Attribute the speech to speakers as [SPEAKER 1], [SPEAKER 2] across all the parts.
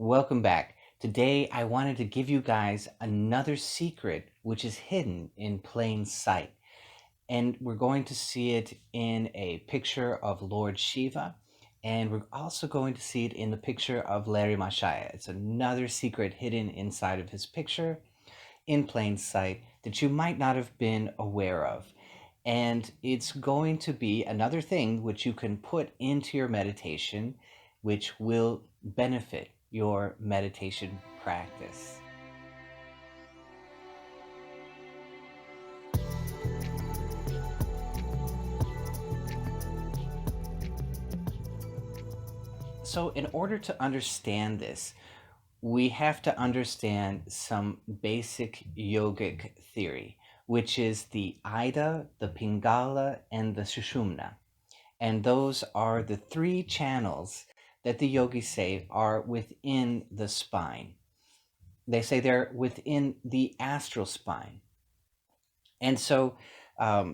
[SPEAKER 1] Welcome back. Today, I wanted to give you guys another secret which is hidden in plain sight. And we're going to see it in a picture of Lord Shiva. And we're also going to see it in the picture of Larry Mashaya. It's another secret hidden inside of his picture in plain sight that you might not have been aware of. And it's going to be another thing which you can put into your meditation, which will benefit your meditation practice. So, in order to understand this, we have to understand some basic yogic theory, which is the Ida, the Pingala, and the Sushumna. And those are the three channels that the yogis say are within the spine. They say they're within the astral spine. And so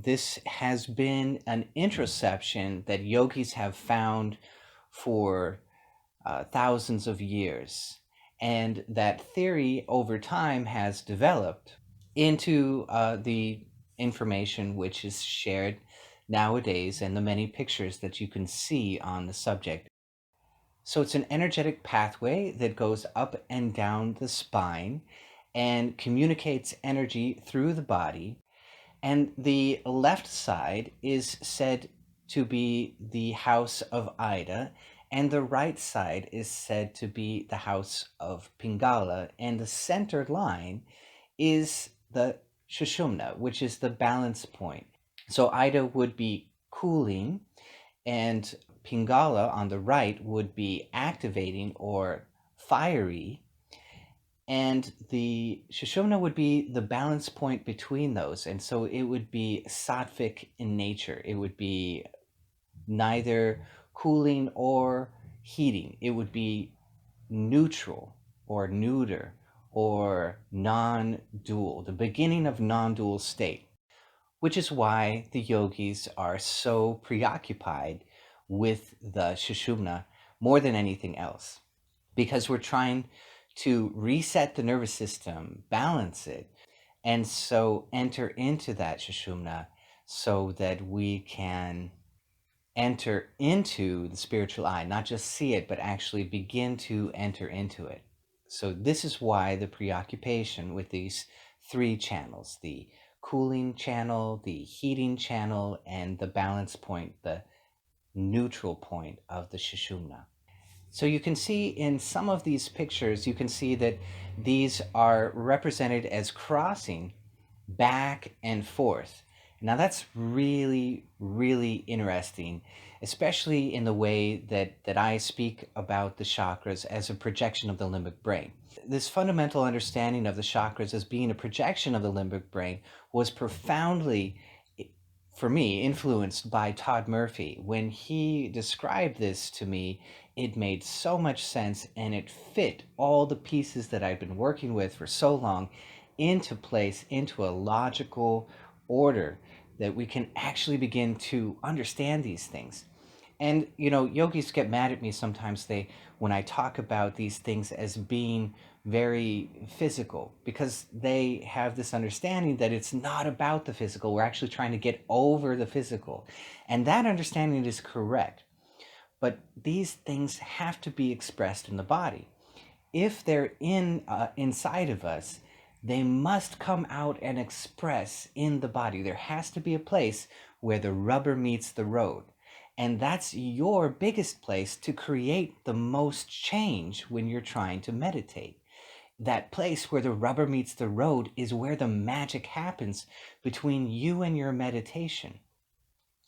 [SPEAKER 1] this has been an introspection that yogis have found for thousands of years. And that theory over time has developed into the information which is shared nowadays and the many pictures that you can see on the subject. So it's an energetic pathway that goes up and down the spine and communicates energy through the body. And the left side is said to be the house of Ida, and the right side is said to be the house of Pingala, and the center line is the Shushumna, which is the balance point. So Ida would be cooling, and Pingala on the right would be activating or fiery, and the Shoshona would be the balance point between those. And so it would be sattvic in nature. It would be neither cooling or heating. It would be neutral or neuter or non-dual, the beginning of non-dual state, which is why the yogis are so preoccupied with the Sushumna more than anything else, because we're trying to reset the nervous system, balance it, and so enter into that Sushumna so that we can enter into the spiritual eye, not just see it, but actually begin to enter into it. So this is why the preoccupation with these three channels, the cooling channel, the heating channel, and the balance point, the neutral point of the Sushumna. So you can see in some of these pictures, you can see that these are represented as crossing back and forth. Now that's really, really interesting, especially in the way that I speak about the chakras as a projection of the limbic brain. This fundamental understanding of the chakras as being a projection of the limbic brain was profoundly, for me, influenced by Todd Murphy. When he described this to me, it made so much sense and it fit all the pieces that I've been working with for so long into place, into a logical order that we can actually begin to understand these things. And yogis get mad at me sometimes, they when I talk about these things as being very physical, because they have this understanding that it's not about the physical. We're actually trying to get over the physical. And that understanding is correct. But these things have to be expressed in the body. If they're inside of us, they must come out and express in the body. There has to be a place where the rubber meets the road. And that's your biggest place to create the most change when you're trying to meditate. That place where the rubber meets the road is where the magic happens between you and your meditation.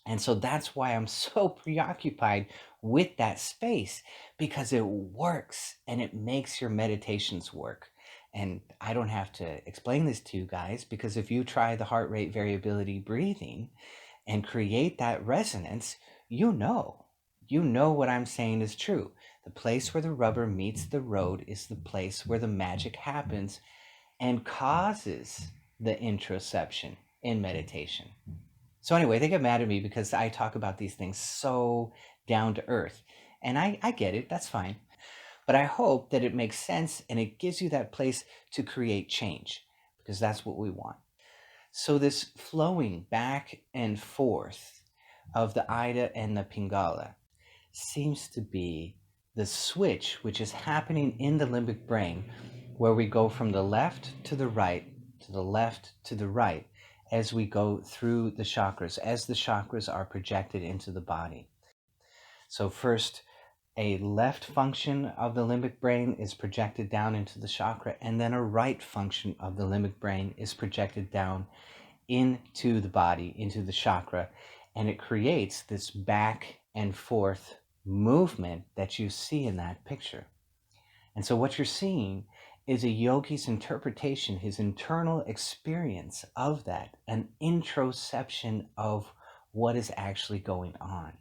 [SPEAKER 1] And so that's why I'm so preoccupied with that space, because it works and it makes your meditations work. And I don't have to explain this to you guys, because if you try the heart rate variability breathing and create that resonance, you know what I'm saying is true. The place where the rubber meets the road is the place where the magic happens and causes the introspection in meditation. So anyway, they get mad at me because I talk about these things so down to earth. And I get it, that's fine. But I hope that it makes sense and it gives you that place to create change, because that's what we want. So this flowing back and forth of the Ida and the Pingala seems to be the switch which is happening in the limbic brain, where we go from the left to the right, to the left to the right, as we go through the chakras, as the chakras are projected into the body. So first, a left function of the limbic brain is projected down into the chakra, and then a right function of the limbic brain is projected down into the body, into the chakra, and it creates this back and forth movement that you see in that picture. And so what you're seeing is a yogi's interpretation, his internal experience of that, an introspection of what is actually going on.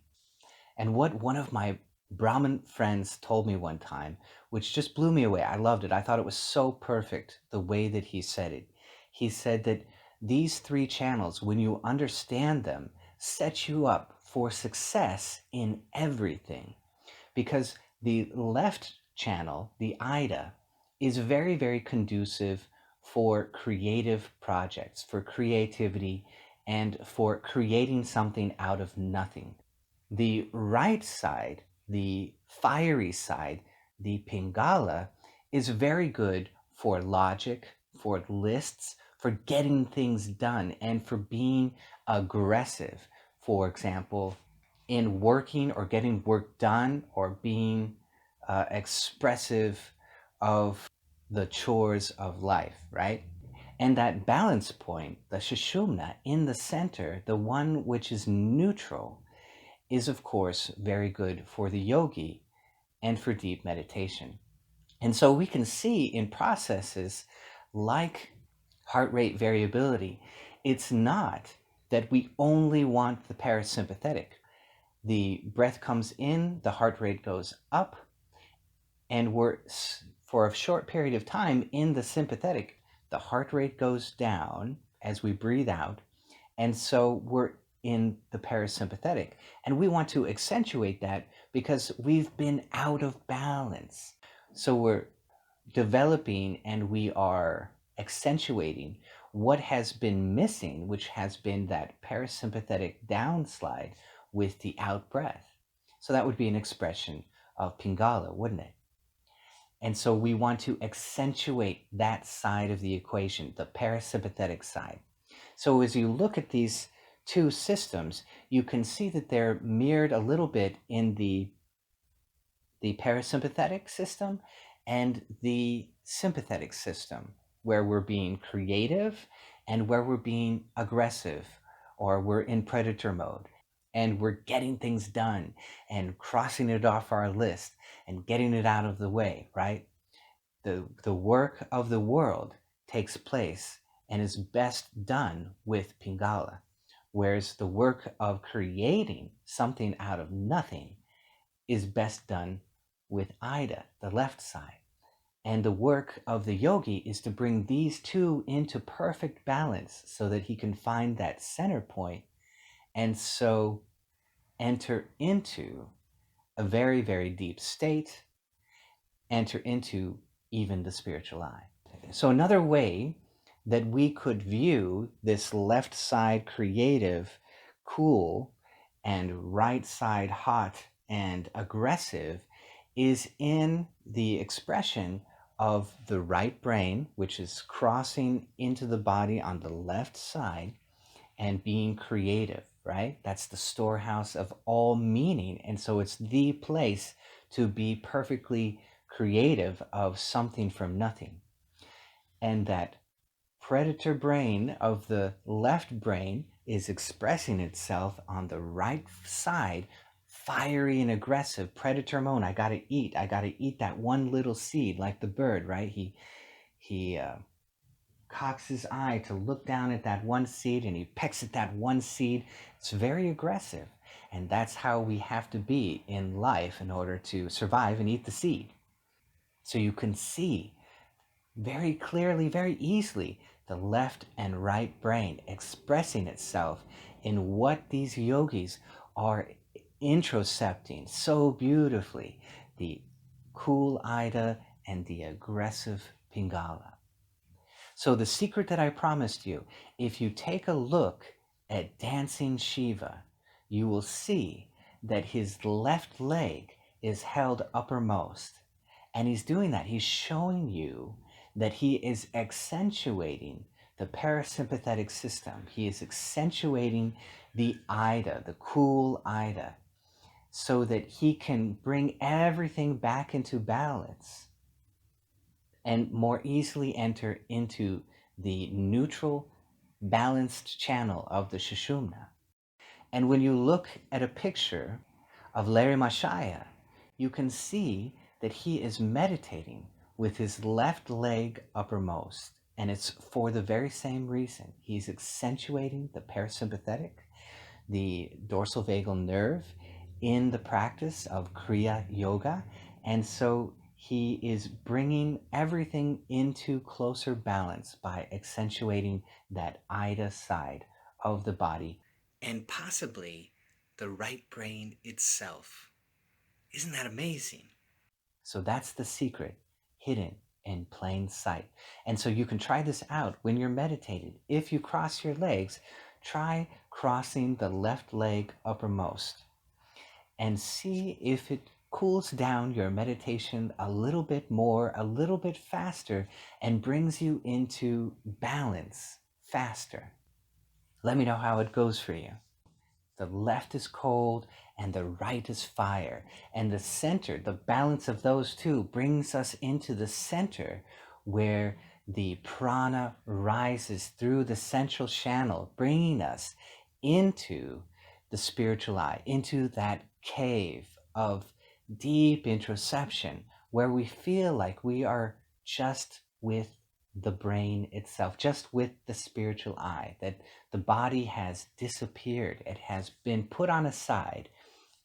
[SPEAKER 1] And what one of my Brahmin friends told me one time, which just blew me away. I loved it. I thought it was so perfect the way that he said it. He said that these three channels, when you understand them, set you up for success in everything. Because the left channel, the Ida, is very, very conducive for creative projects, for creativity, and for creating something out of nothing. The right side, the fiery side, the Pingala, is very good for logic, for lists, for getting things done, and for being aggressive. For example, in working or getting work done, or being expressive of the chores of life, right? And that balance point, the Sushumna in the center, the one which is neutral, is of course very good for the yogi and for deep meditation. And so we can see in processes like heart rate variability, it's not that we only want the parasympathetic. The breath comes in, the heart rate goes up, and we're for a short period of time in the sympathetic, the heart rate goes down as we breathe out, and so we're in the parasympathetic. And we want to accentuate that because we've been out of balance. So we're developing and we are accentuating what has been missing, which has been that parasympathetic downslide with the out breath. So that would be an expression of Pingala, wouldn't it? And so we want to accentuate that side of the equation, the parasympathetic side. So as you look at these two systems, you can see that they're mirrored a little bit in the parasympathetic system and the sympathetic system, where we're being creative and where we're being aggressive, or we're in predator mode and we're getting things done and crossing it off our list and getting it out of the way, right? The work of the world takes place and is best done with Pingala, whereas the work of creating something out of nothing is best done with Ida, the left side. And the work of the yogi is to bring these two into perfect balance so that he can find that center point and so enter into a very, very deep state, enter into even the spiritual eye. So another way that we could view this left side creative, cool, and right side hot and aggressive is in the expression of the right brain, which is crossing into the body on the left side and being creative, right? That's the storehouse of all meaning. And so it's the place to be perfectly creative of something from nothing. And that predator brain of the left brain is expressing itself on the right side, fiery and aggressive, predator mode. I gotta eat that one little seed, like the bird, right? He cocks his eye to look down at that one seed and he pecks at that one seed. It's very aggressive. And that's how we have to be in life in order to survive and eat the seed. So you can see very clearly, very easily, the left and right brain expressing itself in what these yogis are introspecting so beautifully. The cool Ida and the aggressive Pingala. So the secret that I promised you, if you take a look at dancing Shiva, you will see that his left leg is held uppermost. And he's doing that. He's showing you that he is accentuating the parasympathetic system. He is accentuating the Ida, the cool Ida, so that he can bring everything back into balance and more easily enter into the neutral, balanced channel of the Sushumna. And when you look at a picture of Larry Mashaya, you can see that he is meditating with his left leg uppermost. And it's for the very same reason. He's accentuating the parasympathetic, the dorsal vagal nerve in the practice of Kriya Yoga. And so he is bringing everything into closer balance by accentuating that Ida side of the body and possibly the right brain itself. Isn't that amazing? So that's the secret, hidden in plain sight. And so you can try this out when you're meditating. If you cross your legs, try crossing the left leg uppermost and see if it cools down your meditation a little bit more, a little bit faster, and brings you into balance faster. Let me know how it goes for you. The left is cold and the right is fire. And the center, the balance of those two, brings us into the center where the prana rises through the central channel, bringing us into the spiritual eye, into that cave of deep introspection where we feel like we are just with the brain itself, just with the spiritual eye, that the body has disappeared, it has been put on a side,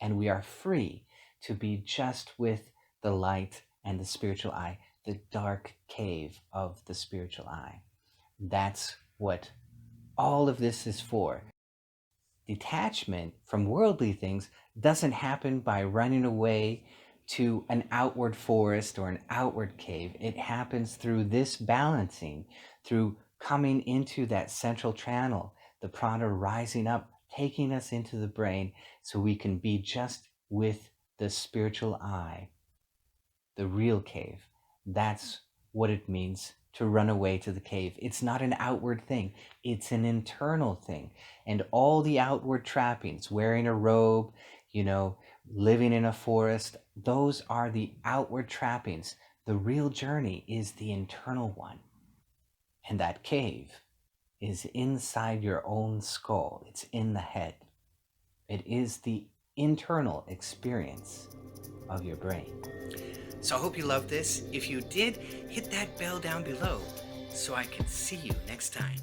[SPEAKER 1] and we are free to be just with the light and the spiritual eye, the dark cave of the spiritual eye. That's what all of this is for. Detachment from worldly things doesn't happen by running away to an outward forest or an outward cave. It happens through this balancing, through coming into that central channel, the prana rising up, taking us into the brain so we can be just with the spiritual eye, the real cave. That's what it means to run away to the cave. It's not an outward thing, it's an internal thing. And all the outward trappings, wearing a robe, living in a forest, those are the outward trappings. The real journey is the internal one. And that cave is inside your own skull. It's in the head. It is the internal experience of your brain. So I hope you loved this. If you did, hit that bell down below so I can see you next time.